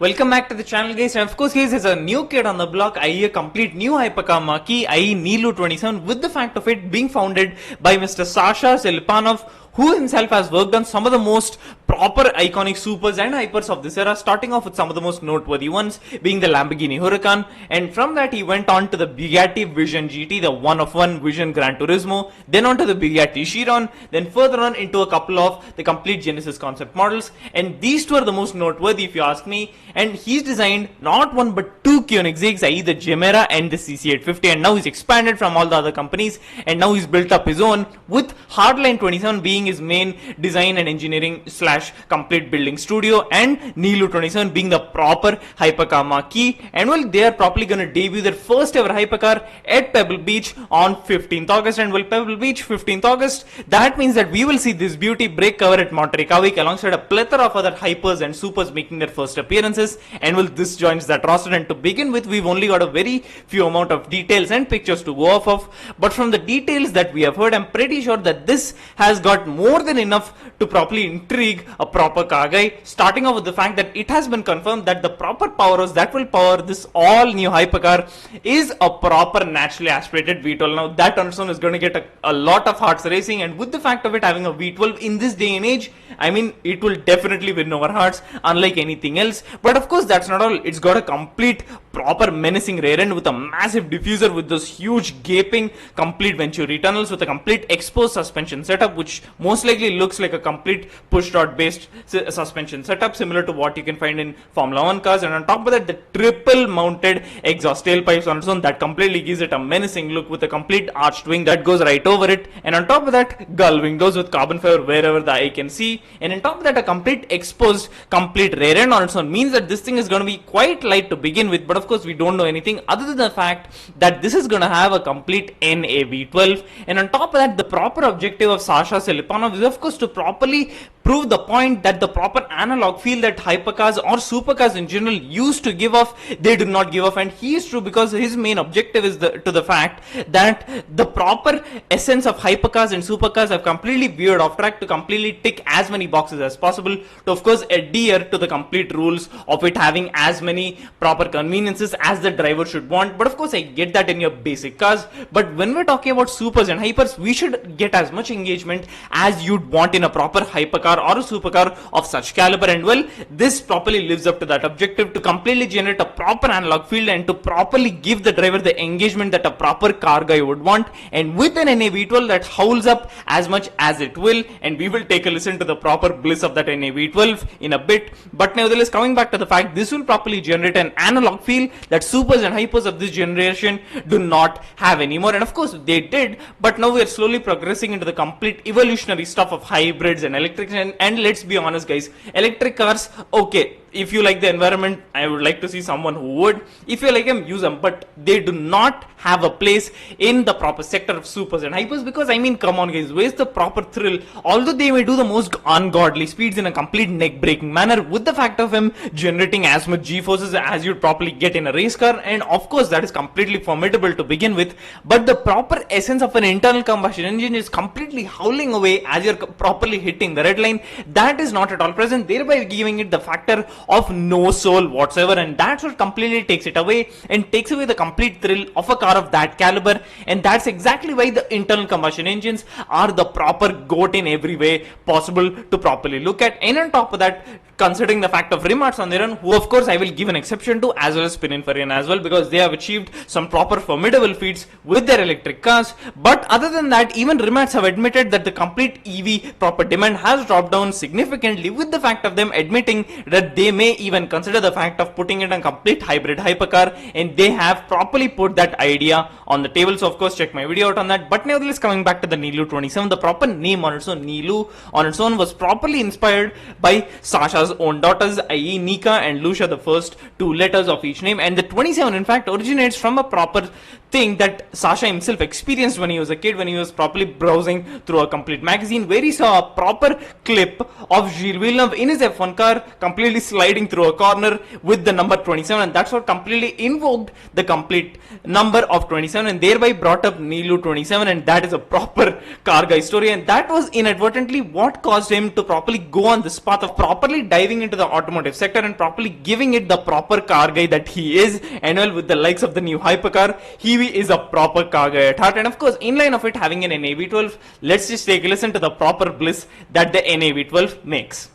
Welcome back to the channel, guys, and of course guys, there's a new kid on the block, i.e. a complete new hypercar marquee, i.e. Nilu 27, with the fact of it being founded by Mr. Sasha Selipanov, who himself has worked on some of the most proper iconic supers and hypers of this era, starting off with some of the most noteworthy ones being the Lamborghini Huracan, and from that he went on to the Bugatti Vision GT, the one-of-one Vision Gran Turismo, then on to the Bugatti Chiron, then further on into a couple of the complete Genesis concept models, and these two are the most noteworthy if you ask me. And he's designed not one but two Koenigseggs, i.e. the Gemera and the CC850, and now he's expanded from all the other companies, and now he's built up his own, with Hardline 27 being his main design and engineering slash complete building studio, and Nilu 27 being the proper hypercar marquee. And well, they are probably going to debut their first ever hypercar at Pebble Beach on 15th August, and well, Pebble Beach 15th August, that means that we will see this beauty break cover at Monterey Car Week alongside a plethora of other hypers and supers making their first appearances. And well, this joins that roster, and to begin with, we've only got a very few amount of details and pictures to go off of, but from the details that we have heard, I'm pretty sure that this has got more than enough to properly intrigue a proper car guy, starting off with the fact that it has been confirmed that the proper powerhouse that will power this all new hypercar is a proper naturally aspirated V12. Now that on its own is going to get a lot of hearts racing, and with the fact of it having a V12 in this day and age, I mean, it will definitely win over hearts unlike anything else. But of course, that's not all. It's got a complete proper menacing rear end with a massive diffuser with those huge gaping complete Venturi tunnels with a complete exposed suspension setup, which most likely looks like a complete push rod based suspension setup similar to what you can find in Formula 1 cars. And on top of that, the triple mounted exhaust tailpipes on its own that completely gives it a menacing look with a complete arched wing that goes right over it. And on top of that, gullwing, those with carbon fiber wherever the eye can see. And on top of that, a complete exposed complete rear end on its own means that this thing is going to be quite light to begin with. But of course, we don't know anything other than the fact that this is going to have a complete NAV12. And on top of that, the proper objective of Sasha Selipanov is of course to properly prove the point that the proper analog feel that hypercars or supercars in general used to give off, they do not give off. And he is true, because his main objective is to the fact that the proper essence of hypercars and supercars have completely veered off track to completely tick as many boxes as possible to of course adhere to the complete rules of it having as many proper conveniences as the driver should want. But of course, I get that in your basic cars, but when we're talking about supers and hypers, we should get as much engagement as you'd want in a proper hypercar or a supercar of such caliber. And well, this properly lives up to that objective to completely generate a proper analog field and to properly give the driver the engagement that a proper car guy would want, and with an NAV12 that howls up as much as it will. And we will take a listen to the proper bliss of that NAV12 in a bit. But nevertheless, coming back to the fact, this will properly generate an analog feel that supers and hypers of this generation do not have anymore. And of course they did, but now we are slowly progressing into the complete evolutionary stuff of hybrids and electrics. And let's be honest guys, electric cars, okay, if you like the environment, I would like to see someone who would. If you like them, use them, but they do not have a place in the proper sector of supers and hypers, because I mean, come on guys, where's the proper thrill? Although they may do the most ungodly speeds in a complete neck breaking manner, with the fact of him generating as much G-forces as you'd probably get in a race car, and of course that is completely formidable to begin with, but the proper essence of an internal combustion engine is completely howling away as you're properly hitting the red line. That is not at all present, thereby giving it the factor of no soul whatsoever, and that's what completely takes it away and takes away the complete thrill of a car of that caliber. And that's exactly why the internal combustion engines are the proper goat in every way possible to properly look at. And on top of that, considering the fact of Rimac on their own, who of course I will give an exception to, as well as pininfarina as well, because they have achieved some proper formidable feats with their electric cars. But other than that, even Rimac have admitted that the complete EV proper demand has dropped down significantly, with the fact of them admitting that they may even consider the fact of putting it on complete hybrid hypercar, and they have properly put that idea on the table. So of course check my video out on that. But nevertheless, coming back to the Nilu 27, the proper name on its own, Nilu on its own, was properly inspired by Sasha's own daughters, i.e. Nika and Lucia, the first two letters of each name. And the 27 in fact originates from a proper thing that Sasha himself experienced when he was a kid, when he was properly browsing through a complete magazine, where he saw a proper clip of Gilles Villeneuve in his F1 car completely sliding through a corner with the number 27, and that's what completely invoked the complete number of 27 and thereby brought up Nilu 27, and that is a proper car guy story, and that was inadvertently what caused him to properly go on this path of properly diving into the automotive sector and properly giving it the proper car guy that he is. And well, with the likes of the new Hypercar, he is a proper car guy at heart, and of course in line of it having an NAV12, let's just take a listen to the proper bliss that the NAV12 makes.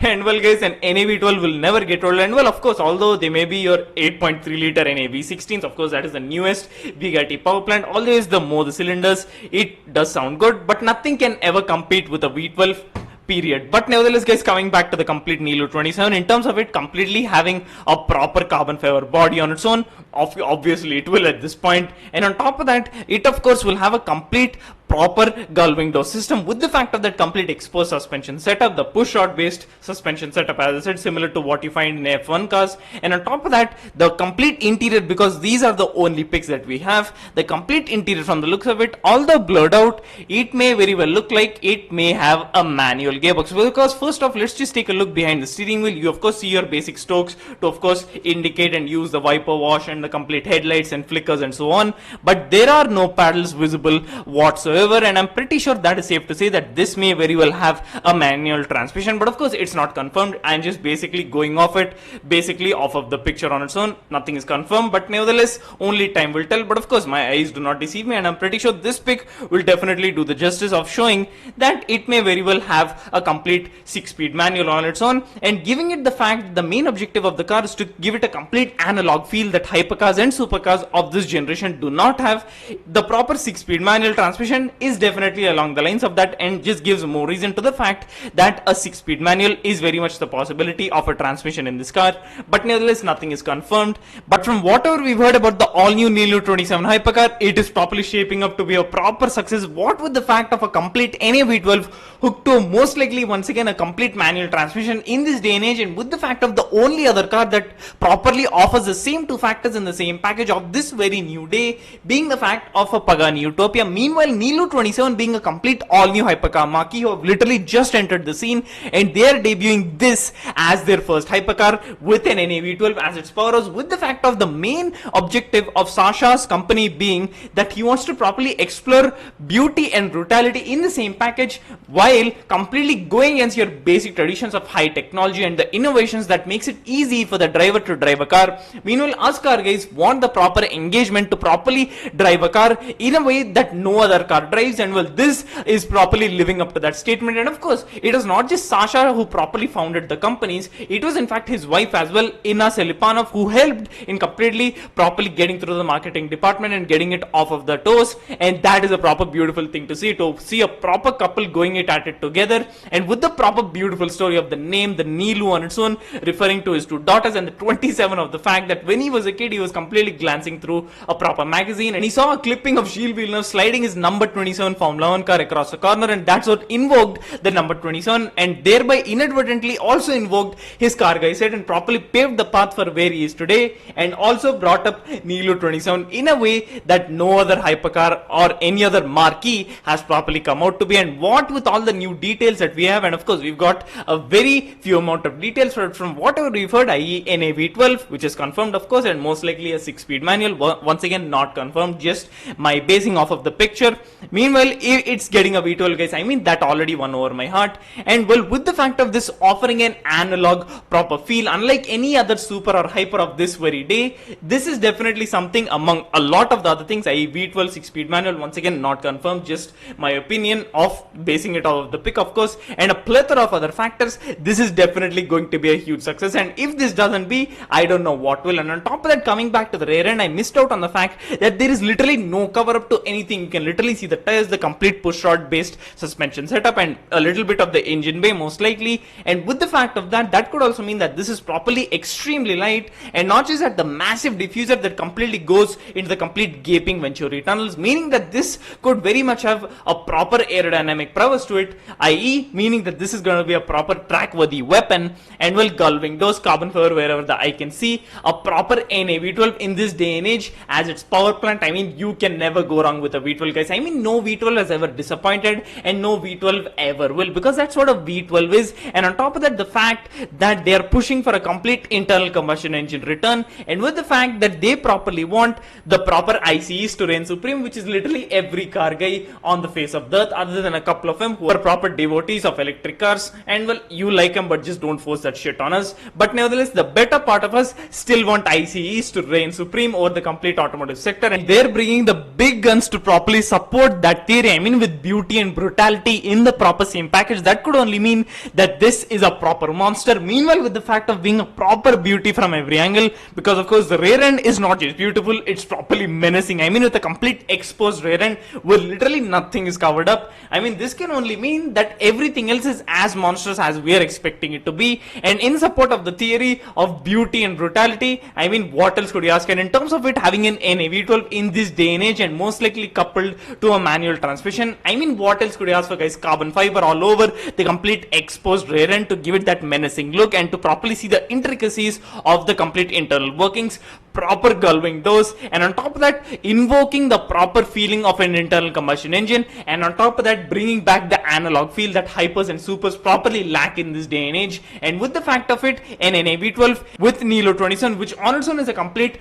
And well guys, an NAV12 will never get old, and well, of course, although they may be your 8.3 liter NAV16s, of course that is the newest bugatti power plant, always the more the cylinders, it does sound good, but nothing can ever compete with a V12 period. But nevertheless guys, coming back to the complete Nilu 27, in terms of it completely having a proper carbon fiber body on its own, obviously it will at this point, and on top of that, it of course will have a complete proper gullwing door system with the fact of that complete exposed suspension setup, the push rod based suspension setup, as I said, similar to what you find in F1 cars, and on top of that, the complete interior, because these are the only pics that we have, the complete interior from the looks of it, although blurred out, it may very well look like it may have a manual gearbox, because first off, let's just take a look behind the steering wheel. You of course see your basic strokes to of course indicate and use the wiper wash and the complete headlights and flickers and so on, but there are no paddles visible whatsoever, and I'm pretty sure that is safe to say that this may very well have a manual transmission, but of course it's not confirmed. I'm just basically going off it, basically off of the picture on its own, nothing is confirmed, but nevertheless only time will tell. But of course my eyes do not deceive me, and I'm pretty sure this pic will definitely do the justice of showing that it may very well have a complete 6-speed manual on its own, and giving it the fact that the main objective of the car is to give it a complete analog feel that hypercars and supercars of this generation do not have. The proper 6-speed manual transmission is definitely along the lines of that, and just gives more reason to the fact that a 6-speed manual is very much the possibility of a transmission in this car, but nevertheless nothing is confirmed. But from whatever we've heard about the all new Nilu 27 Hypercar, it is properly shaping up to be a proper success, what with the fact of a complete NAV12 hooked to most likely once again a complete manual transmission in this day and age, and with the fact of the only other car that properly offers the same two factors in the same package of this very new day being the fact of a Pagani Utopia. Meanwhile, Nilu 27 being a complete all new hypercar marquee who have literally just entered the scene, and they are debuting this as their first hypercar with an NAV12 as its powerhouse, with the fact of the main objective of Sasha's company being that he wants to properly explore beauty and brutality in the same package while completely going against your basic traditions of high technology and the innovations that makes it easy for the driver to drive a car. Meanwhile, us car guys want the proper engagement to properly drive a car in a way that no other car drives, and well, this is properly living up to that statement. And of course, it is not just Sasha who properly founded the companies, it was in fact his wife as well, Inna Selipanov, who helped in completely properly getting through the marketing department and getting it off of the toes, and that is a proper beautiful thing to see a proper couple going it at it together, and with the proper beautiful story of the name, the Nilu on its own, referring to his two daughters, and the 27 of the fact that when he was a kid, he was completely glancing through a proper magazine and he saw a clipping of Gilles Villeneuve sliding his number 27 Formula 1 car across the corner, and that's what invoked the number 27, and thereby inadvertently also invoked his car guy set and properly paved the path for where he is today, and also brought up Nilu 27 in a way that no other hypercar or any other marquee has properly come out to be. And what with all the new details that we have, and of course we've got a very few amount of details from whatever we've heard, i.e. NAV12, which is confirmed of course, and most likely a 6-speed manual, once again not confirmed, just my basing off of the picture. Meanwhile, it's getting a V12 guys, I mean that already won over my heart. And well, with the fact of this offering an analog proper feel unlike any other super or hyper of this very day, this is definitely something among a lot of the other things, i.e. V12 6-speed manual, once again not confirmed, just my opinion of basing it off of the pick of course, and a plethora of other factors. This is definitely going to be a huge success, and if this doesn't be, I don't know what will. And on top of that, coming back to the rear end, I missed out on the fact that there is literally no cover up to anything. You can literally see the tires, the complete push rod based suspension setup, and a little bit of the engine bay most likely. And with the fact of that, that could also mean that this is properly extremely light, and not just that, the massive diffuser that completely goes into the complete gaping Venturi tunnels, meaning that this could very much have a proper aerodynamic prowess to it, i.e. meaning that this is going to be a proper track worthy weapon, and will gullwing doors, carbon fiber wherever the eye can see, a proper NA V12 in this day and age as its power plant. I mean, you can never go wrong with a V12, guys. I mean, no V12 has ever disappointed, and no V12 ever will, because that's what a V12 is. And on top of that, the fact that they are pushing for a complete internal combustion engine return, and with the fact that they properly want the proper ICEs to reign supreme, which is literally every car guy on the face of the earth, other than a couple of them who are proper devotees of electric cars. And well, you like them, but just don't force that shit on us. But nevertheless, the better part of us still want ICEs to reign supreme over the complete automotive sector, and they're bringing the big guns to properly support that theory. I mean, with beauty and brutality in the proper same package, that could only mean that this is a proper monster. Meanwhile, with the fact of being a proper beauty from every angle, because of course the rear end is not just beautiful, it's properly menacing. I mean, with a complete exposed rear end where literally nothing is covered up, I mean, this can only mean that everything else is as monstrous as we are expecting it to be. And in support of the theory of beauty and brutality, I mean, what else could you ask? And in terms of it having an NAV12 in this day and age, and most likely coupled to a manual transmission, I mean, what else could you ask for, guys? Carbon fiber all over the complete exposed rear end to give it that menacing look, and to properly see the intricacies of the complete internal workings, proper gullwing doors, and on top of that, invoking the proper feeling of an internal combustion engine, and on top of that, bringing back the analog feel that hypers and supers properly lack in this day and age. And with the fact of it, an NAV12 with Nilu 27, which on its own is a complete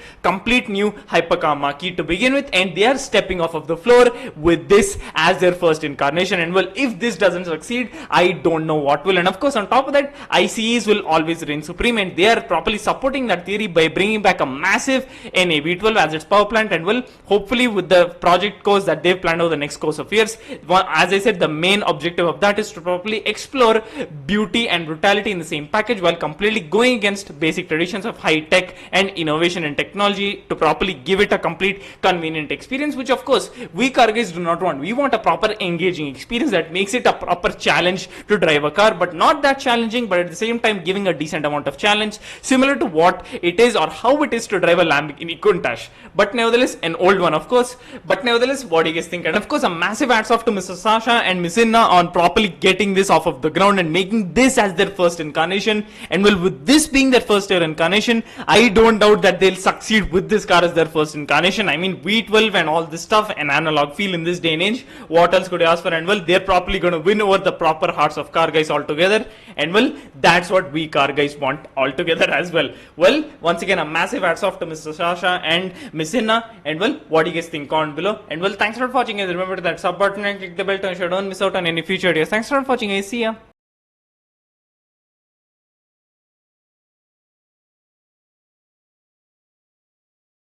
new hypercar marquee to begin with, and they are stepping off of the floor with this as their first incarnation. And well, if this doesn't succeed, I don't know what will. And of course, on top of that, ICEs will always reign supreme, and they are properly supporting that theory by bringing back a massive NAV12 as its power plant. And well, hopefully with the project course that they've planned over the next course of years, as I said, the main objective of that is to properly explore beauty and brutality in the same package, while completely going against basic traditions of high tech and innovation and technology, to properly give it a complete convenient experience, which of course we car guys do not want. We want a proper engaging experience that makes it a proper challenge to drive a car, but not that challenging, but at the same time giving a decent amount of challenge, similar to what it is or how it is to drive a Lamborghini Countach, but nevertheless an old one, of course. But nevertheless, what do you guys think? And of course, a massive hats off to Mr. Sasha and Miss Inna on properly getting this off of the ground and making this as their first incarnation. And well, with this being their first year incarnation, I don't doubt that they'll succeed with this car as their first incarnation. I mean, V12 and all this stuff, an analog feel in this day and age, what else could you ask for? And well, they're probably going to win over the proper hearts of car guys altogether. And well, that's what we car guys want altogether as well. Well, once again, a massive hats off to Mr. Sasha and Miss Inna. And well, what do you guys think? Comment below. And well, thanks for watching, guys. Remember that sub button and click the bell to ensure you don't miss out on any future videos. Thanks for watching, guys. See ya.